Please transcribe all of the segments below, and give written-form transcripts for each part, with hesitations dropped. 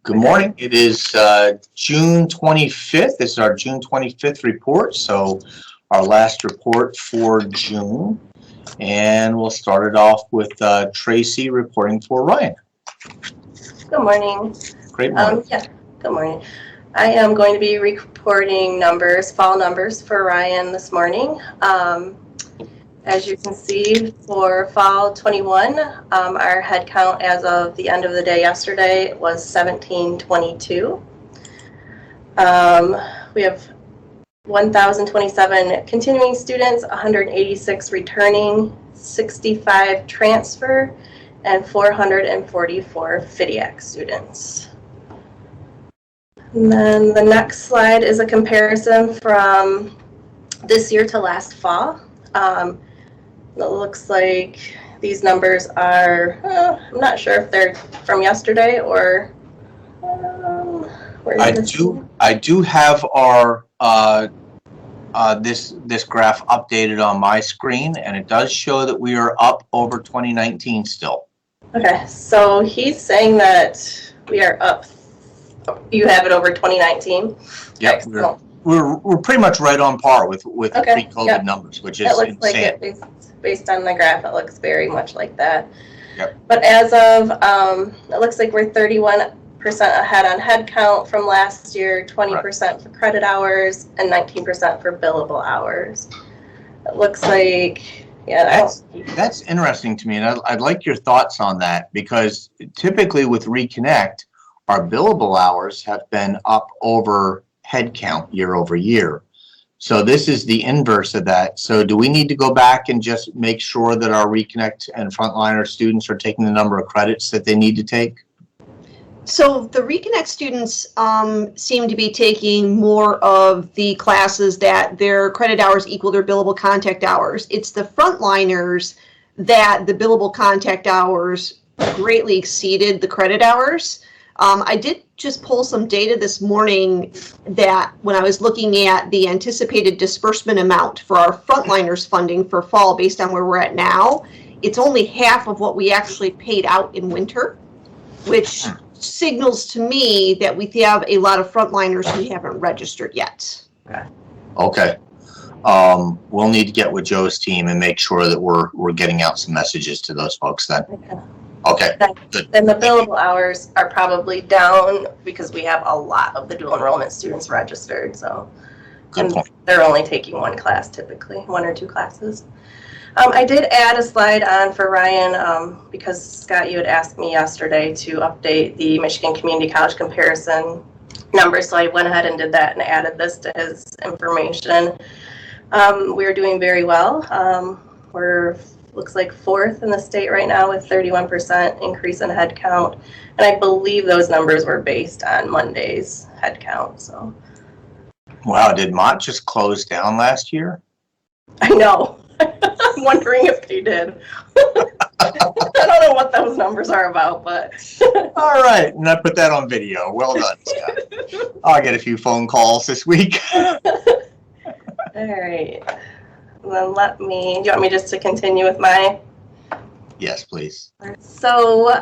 Good morning. It is June 25th. This is our June 25th report. So our last report for June. And we'll start it off with Tracy reporting for Ryan. Good morning. Great morning. Good morning. I am going to be reporting fall numbers for Ryan this morning. As you can see, for fall 21, our head count as of the end of the day yesterday was 1722. We have 1,027 continuing students, 186 returning, 65 transfer, and 444 FIDIAC students. And then the next slide is a comparison from this year to last fall. It looks like these numbers are, I'm not sure if they're from yesterday or I do have our this graph updated on my screen, and it does show that we are up over 2019 still. Okay, so he's saying that we are up. You have it over 2019. Yep, okay, we're pretty much right on par with pre-COVID numbers, which is insane. Like it, based on the graph, it looks very much like that. Yep. But as of, it looks like we're 31% ahead on head count from last year, 20% for credit hours, and 19% for billable hours. It looks like, that's interesting to me, and I'd like your thoughts on that, because typically with Reconnect, our billable hours have been up over head count year over year. So this is the inverse of that. So do we need to go back and just make sure that our Reconnect and Frontliner students are taking the number of credits that they need to take? So the Reconnect students seem to be taking more of the classes that their credit hours equal their billable contact hours. It's the Frontliners that the billable contact hours greatly exceeded the credit hours. I did just pull some data this morning that when I was looking at the anticipated disbursement amount for our Frontliners funding for fall based on where we're at now, it's only half of what we actually paid out in winter, which signals to me that we have a lot of Frontliners who haven't registered yet. Okay. We'll need to get with Joe's team and make sure that we're getting out some messages to those folks then. Okay, good. Then the billable hours are probably down because we have a lot of the dual enrollment students registered. So good point. They're only taking one class typically, one or two classes. I did add a slide on for Ryan because Scott, you had asked me yesterday to update the Michigan Community College comparison numbers. So I went ahead and did that and added this to his information. We're doing very well. We're looks like 4th in the state right now with 31% increase in head count. And I believe those numbers were based on Monday's head count. So. Wow, did Mott just close down last year? I know. I'm wondering if they did. I don't know what those numbers are about, but. All right, and I put that on video. Well done, Scott. I'll get a few phone calls this week. All right. And then do you want me just to continue with my? Yes, please. So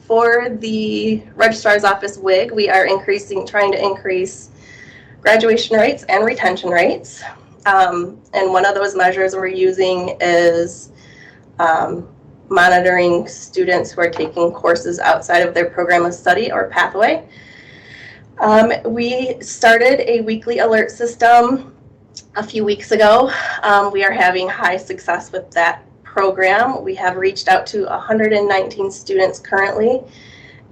for the registrar's office WIG, we are trying to increase graduation rates and retention rates. And one of those measures we're using is monitoring students who are taking courses outside of their program of study or pathway. We started a weekly alert system a few weeks ago. We are having high success with that program. We have reached out to 119 students currently,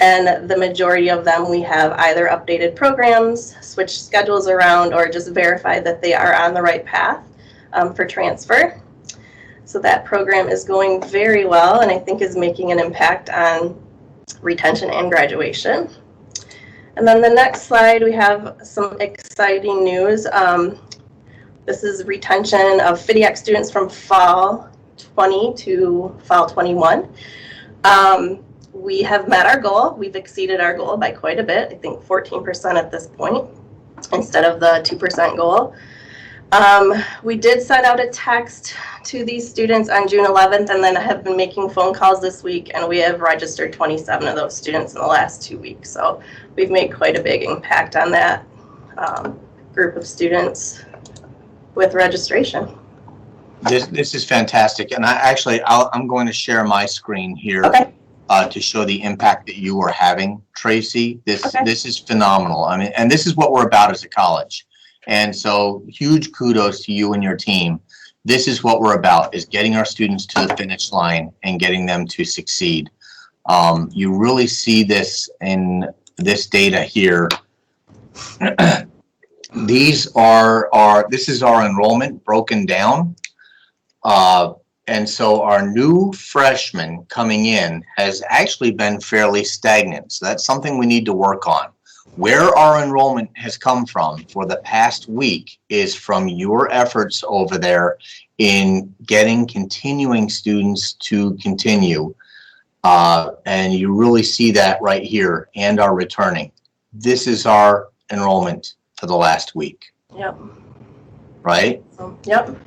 and the majority of them we have either updated programs, switched schedules around, or just verified that they are on the right path for transfer. So that program is going very well and I think is making an impact on retention and graduation. And then the next slide, we have some exciting news. This is retention of FIDIAC students from fall 20 to fall 21. We have met our goal. We've exceeded our goal by quite a bit. I think 14% at this point instead of the 2% goal. We did send out a text to these students on June 11th, and then have been making phone calls this week, and we have registered 27 of those students in the last 2 weeks. So we've made quite a big impact on that group of students with registration. This is fantastic, and I'm going to share my screen here. Okay. To show the impact that you are having, Tracy. Okay. This is phenomenal. I mean, and this is what we're about as a college. And so huge kudos to you and your team. This is what we're about, is getting our students to the finish line and getting them to succeed. You really see this in this data here. This is our enrollment broken down. And so our new freshman coming in has actually been fairly stagnant. So that's something we need to work on. Where our enrollment has come from for the past week is from your efforts over there in getting continuing students to continue. And you really see that right here, and our returning. This is our enrollment for the last week. Yep. Right? Yep.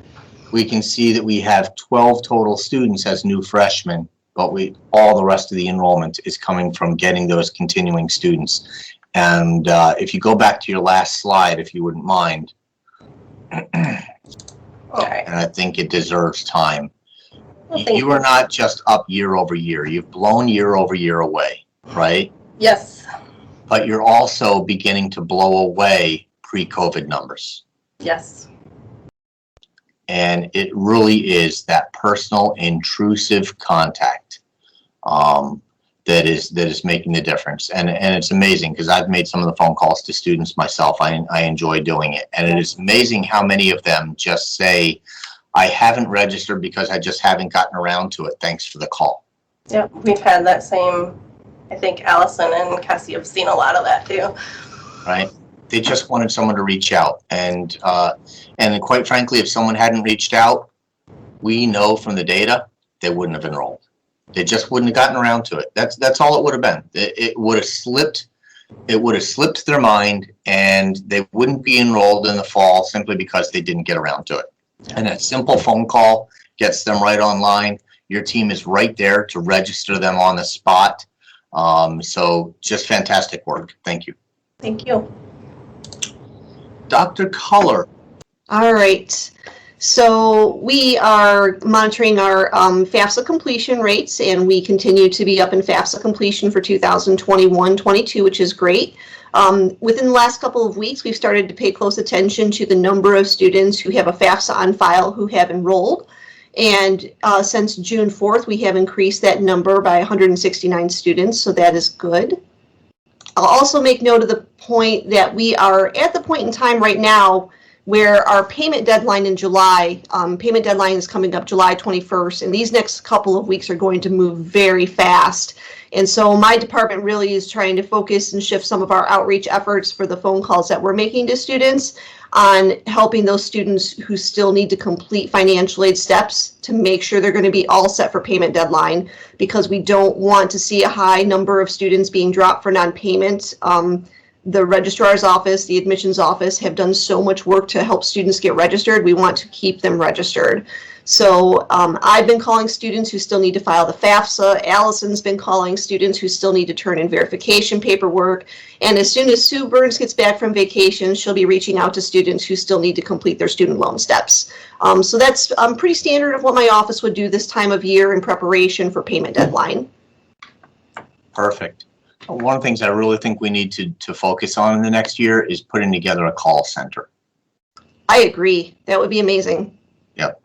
We can see that we have 12 total students as new freshmen, but all the rest of the enrollment is coming from getting those continuing students. And if you go back to your last slide, if you wouldn't mind, All right. and I think it deserves time. Well, You are not just up year over year. You've blown year over year away, right? Yes. But you're also beginning to blow away pre-COVID numbers. Yes. And it really is that personal, intrusive contact that is making the difference. And it's amazing, because I've made some of the phone calls to students myself. I enjoy doing it. And it is amazing how many of them just say, I haven't registered because I just haven't gotten around to it. Thanks for the call. Yep. We've had that same, I think Allison and Cassie have seen a lot of that too. Right? They just wanted someone to reach out. And quite frankly, if someone hadn't reached out, we know from the data, they wouldn't have enrolled. They just wouldn't have gotten around to it. That's all it would have been. It would have slipped. It would have slipped their mind, and they wouldn't be enrolled in the fall simply because they didn't get around to it. And that simple phone call gets them right online. Your team is right there to register them on the spot. So just fantastic work. Thank you. Thank you. Dr. Culler. All right. So we are monitoring our FAFSA completion rates, and we continue to be up in FAFSA completion for 2021-22, which is great. Within the last couple of weeks, we've started to pay close attention to the number of students who have a FAFSA on file who have enrolled. And since June 4th, we have increased that number by 169 students, so that is good. I'll also make note of the point that we are at the point in time right now where our payment deadline in July, payment deadline is coming up July 21st, and these next couple of weeks are going to move very fast. And so my department really is trying to focus and shift some of our outreach efforts for the phone calls that we're making to students on helping those students who still need to complete financial aid steps to make sure they're going to be all set for payment deadline, because we don't want to see a high number of students being dropped for non-payment. The registrar's office, the admissions office have done so much work to help students get registered. We want to keep them registered. So I've been calling students who still need to file the FAFSA. Allison's been calling students who still need to turn in verification paperwork. And as soon as Sue Burns gets back from vacation, she'll be reaching out to students who still need to complete their student loan steps. So that's pretty standard of what my office would do this time of year in preparation for payment deadline. Perfect. One of the things I really think we need to focus on in the next year is putting together a call center. I agree. That would be amazing. Yep.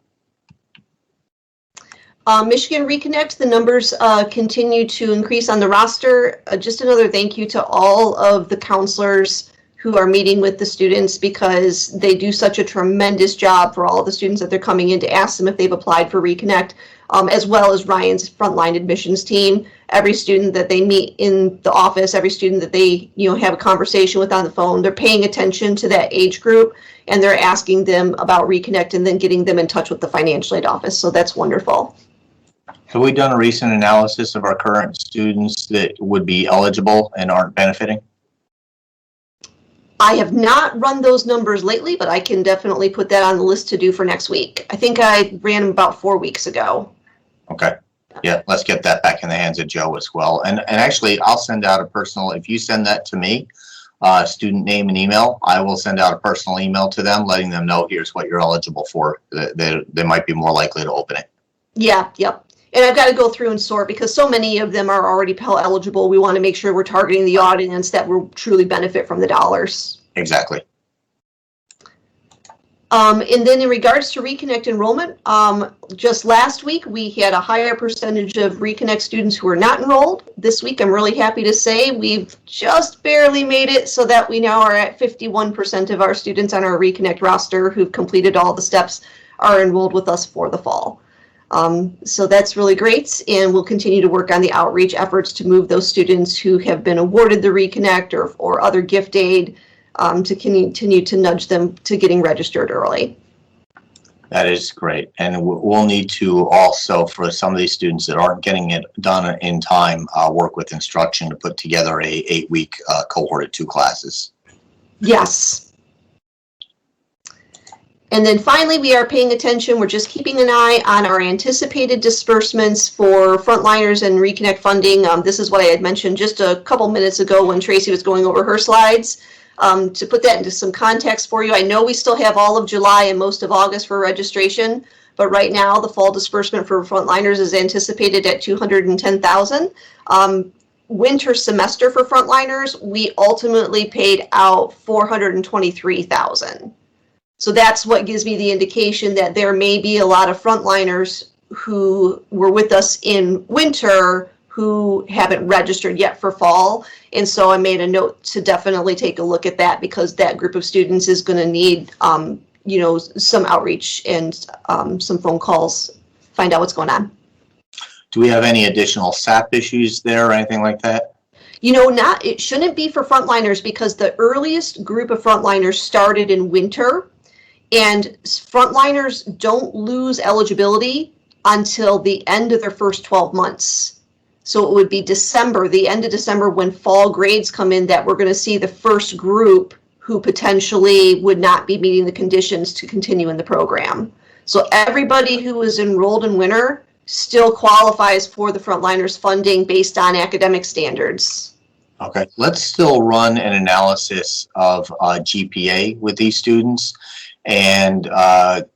Michigan Reconnect, the numbers continue to increase on the roster. Just another thank you to all of the counselors who are meeting with the students, because they do such a tremendous job for all of the students that they're coming in to ask them if they've applied for Reconnect, as well as Ryan's frontline admissions team. Every student that they meet in the office, every student that they have a conversation with on the phone, they're paying attention to that age group, and they're asking them about Reconnect and then getting them in touch with the financial aid office. So that's wonderful. Have we done a recent analysis of our current students that would be eligible and aren't benefiting? I have not run those numbers lately, but I can definitely put that on the list to do for next week. I think I ran them about 4 weeks ago. Okay. Yeah, let's get that back in the hands of Joe as well. And actually, I'll send out a personal, if you send that to me, student name and email, I will send out a personal email to them, letting them know here's what you're eligible for. They might be more likely to open it. Yeah, yep. And I've got to go through and sort because so many of them are already Pell eligible. We want to make sure we're targeting the audience that will truly benefit from the dollars. Exactly. And then in regards to Reconnect enrollment, just last week we had a higher percentage of Reconnect students who were not enrolled. This week I'm really happy to say we've just barely made it so that we now are at 51% of our students on our Reconnect roster who've completed all the steps are enrolled with us for the fall. So that's really great, and we'll continue to work on the outreach efforts to move those students who have been awarded the Reconnect or other gift aid to continue to nudge them to getting registered early. That is great. And we'll need to also, for some of these students that aren't getting it done in time, work with instruction to put together a 8-week cohort of 2 classes. Yes. And then finally, we are paying attention. We're just keeping an eye on our anticipated disbursements for frontliners and Reconnect funding. This is what I had mentioned just a couple minutes ago when Tracy was going over her slides. To put that into some context for you, I know we still have all of July and most of August for registration, but right now the fall disbursement for frontliners is anticipated at $210,000. Winter semester for frontliners, we ultimately paid out $423,000. So that's what gives me the indication that there may be a lot of frontliners who were with us in winter who haven't registered yet for fall. And so I made a note to definitely take a look at that because that group of students is going to need, some outreach and some phone calls, find out what's going on. Do we have any additional SAP issues there or anything like that? It shouldn't be for frontliners because the earliest group of frontliners started in winter. And frontliners don't lose eligibility until the end of their first 12 months. So it would be December, the end of December, when fall grades come in, that we're going to see the first group who potentially would not be meeting the conditions to continue in the program. So everybody who is enrolled in winter still qualifies for the frontliners funding based on academic standards. Okay, let's still run an analysis of GPA with these students and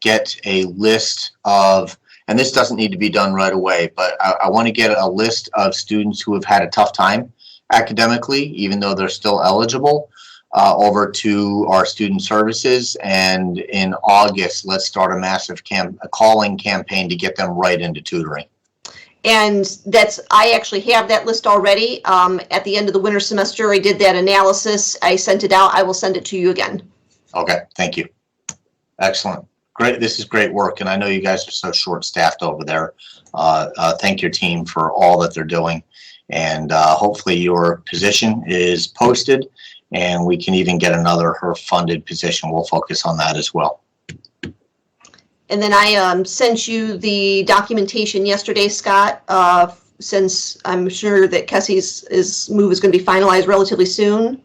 get a list of, and this doesn't need to be done right away, but I want to get a list of students who have had a tough time academically, even though they're still eligible, over to our student services. And in August, let's start a massive calling campaign to get them right into tutoring. And I actually have that list already. At the end of the winter semester, I did that analysis. I sent it out. I will send it to you again. Okay, thank you. Excellent. Great. This is great work. And I know you guys are so short-staffed over there. Thank your team for all that they're doing. And hopefully your position is posted and we can even get another HERF-funded position. We'll focus on that as well. And then I sent you the documentation yesterday, Scott, since I'm sure that Kessie's move is going to be finalized relatively soon.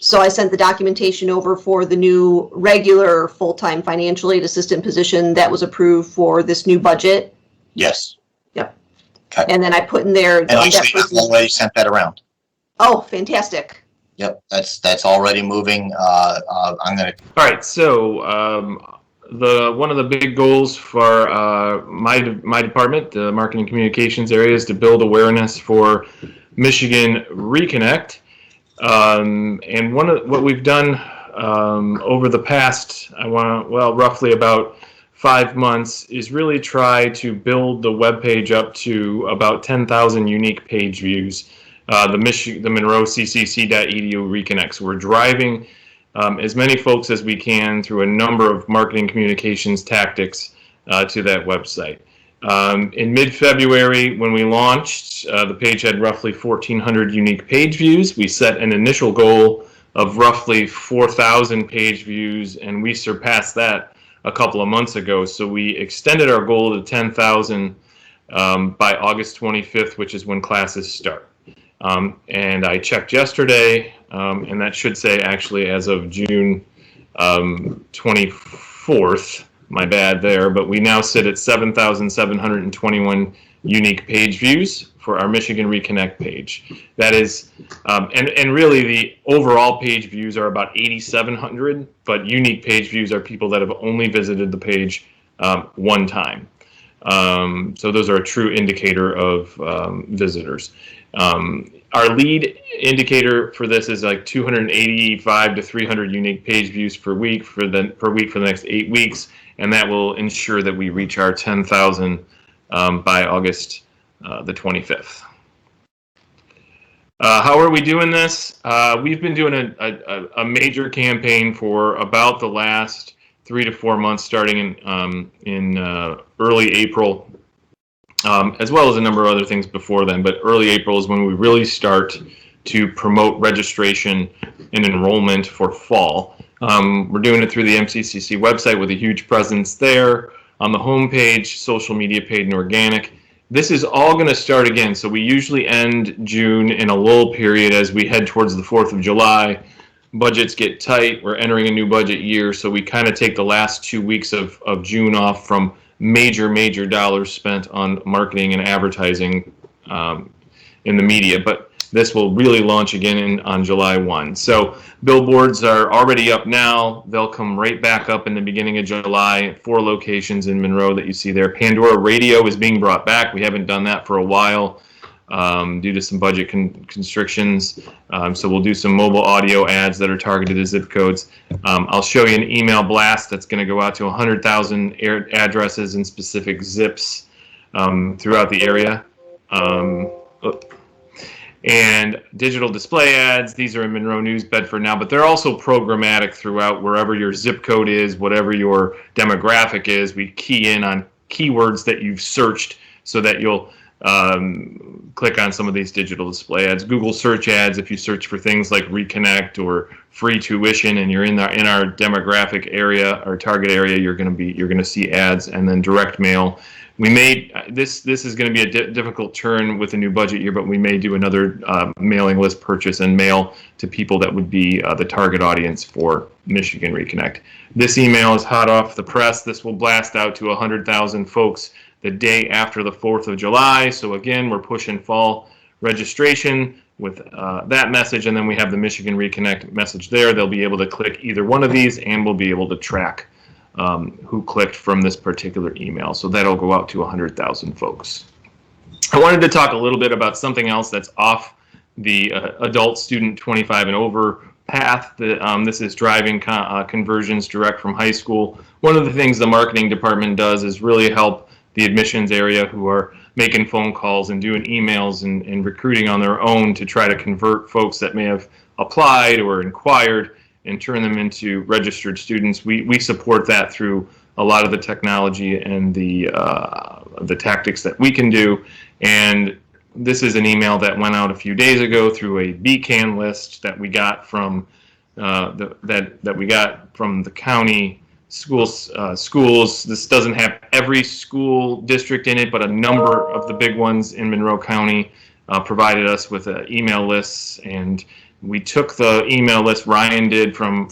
So I sent the documentation over for the new regular full-time financial aid assistant position that was approved for this new budget. Yes. Yep. Okay. And then I put in there. And actually, I've already sent that around. Oh, fantastic. Yep, that's already moving. I'm going to. All right, so one of the big goals for my department, the marketing and communications area, is to build awareness for Michigan Reconnect. And what we've done over the past, roughly about 5 months, is really try to build the web page up to about 10,000 unique page views. The Monroe CCC.edu Reconnect. So we're driving as many folks as we can through a number of marketing communications tactics to that website. In mid-February, when we launched, the page had roughly 1,400 unique page views. We set an initial goal of roughly 4,000 page views, and we surpassed that a couple of months ago. So we extended our goal to 10,000 by August 25th, which is when classes start. And I checked yesterday, and that should say actually as of June 24th, my bad there, but we now sit at 7,721 unique page views for our Michigan Reconnect page. That is, and really the overall page views are about 8,700, but unique page views are people that have only visited the page one time. So those are a true indicator of visitors. Our lead indicator for this is like 285 to 300 unique page views per week for the next 8 weeks, and that will ensure that we reach our 10,000 by August the 25th. How are we doing this? We've been doing a major campaign for about the last 3 to 4 months, starting in early April, as well as a number of other things before then. But early April is when we really start to promote registration and enrollment for fall. We're doing it through the MCCC website with a huge presence there, on the homepage, social media paid, and organic. This is all going to start again. So we usually end June in a lull period as we head towards the 4th of July. Budgets get tight. We're entering a new budget year, so we kind of take the last 2 weeks of June off from major dollars spent on marketing and advertising in the media. But this will really launch again on July 1. So billboards are already up now. They'll come right back up in the beginning of July. 4 locations in Monroe that you see there. Pandora Radio is being brought back. We haven't done that for a while due to some budget constrictions. So we'll do some mobile audio ads that are targeted to zip codes. I'll show you an email blast that's going to go out to 100,000 addresses in specific zips throughout the area. And digital display ads, these are in Monroe News, Bedford now, but they're also programmatic throughout wherever your zip code is, whatever your demographic is. We key in on keywords that you've searched so that you'll click on some of these digital display ads. Google search ads, if you search for things like Reconnect or free tuition and you're in our demographic area, our target area, you're going to see ads. And then direct mail. We may this is going to be a difficult turn with a new budget year, but we may do another mailing list purchase and mail to people that would be the target audience for Michigan Reconnect. This email is hot off the press. This will blast out to 100,000 folks the day after the 4th of July. So again, we're pushing fall registration with that message, and then we have the Michigan Reconnect message there. They'll be able to click either one of these, and we'll be able to track who clicked from this particular email. So that'll go out to 100,000 folks. I wanted to talk a little bit about something else that's off the adult student 25 and over path. This is driving conversions direct from high school. One of the things the marketing department does is really help the admissions area who are making phone calls and doing emails and recruiting on their own to try to convert folks that may have applied or inquired and turn them into registered students. We support that through a lot of the technology and the tactics that we can do. And this is an email that went out a few days ago through a BCAN list that we got from the county schools. This doesn't have every school district in it, but a number of the big ones in Monroe County provided us with email lists, and we took the email list Ryan did from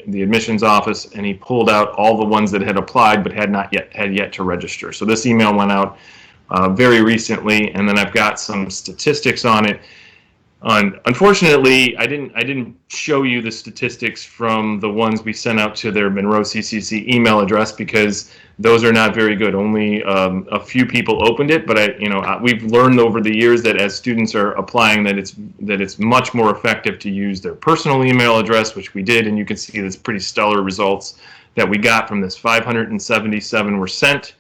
the admissions office, and he pulled out all the ones that had applied but had yet to register. So this email went out very recently, and then I've got some statistics on it. Unfortunately, I didn't show you the statistics from the ones we sent out to their Monroe CCC email address because those are not very good. Only a few people opened it, but we've learned over the years that as students are applying that it's much more effective to use their personal email address, which we did, and you can see this pretty stellar results that we got from this. 577 were sent.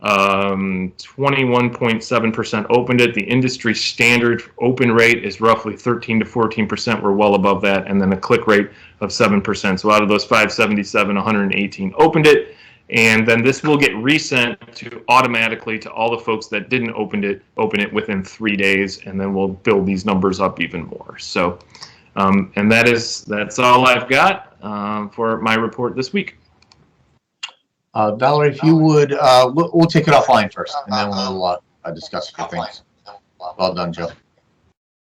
21.7% opened it. The industry standard open rate is roughly 13 to 14%. We're well above that, and then a click rate of 7%. So out of those 577, 118 opened it, and then this will get resent automatically to all the folks that didn't open it within 3 days, and then we'll build these numbers up even more. So, and that's all I've got for my report this week. Valerie, if you would, we'll take it offline first, and then we'll discuss a few things. Well done, Joe.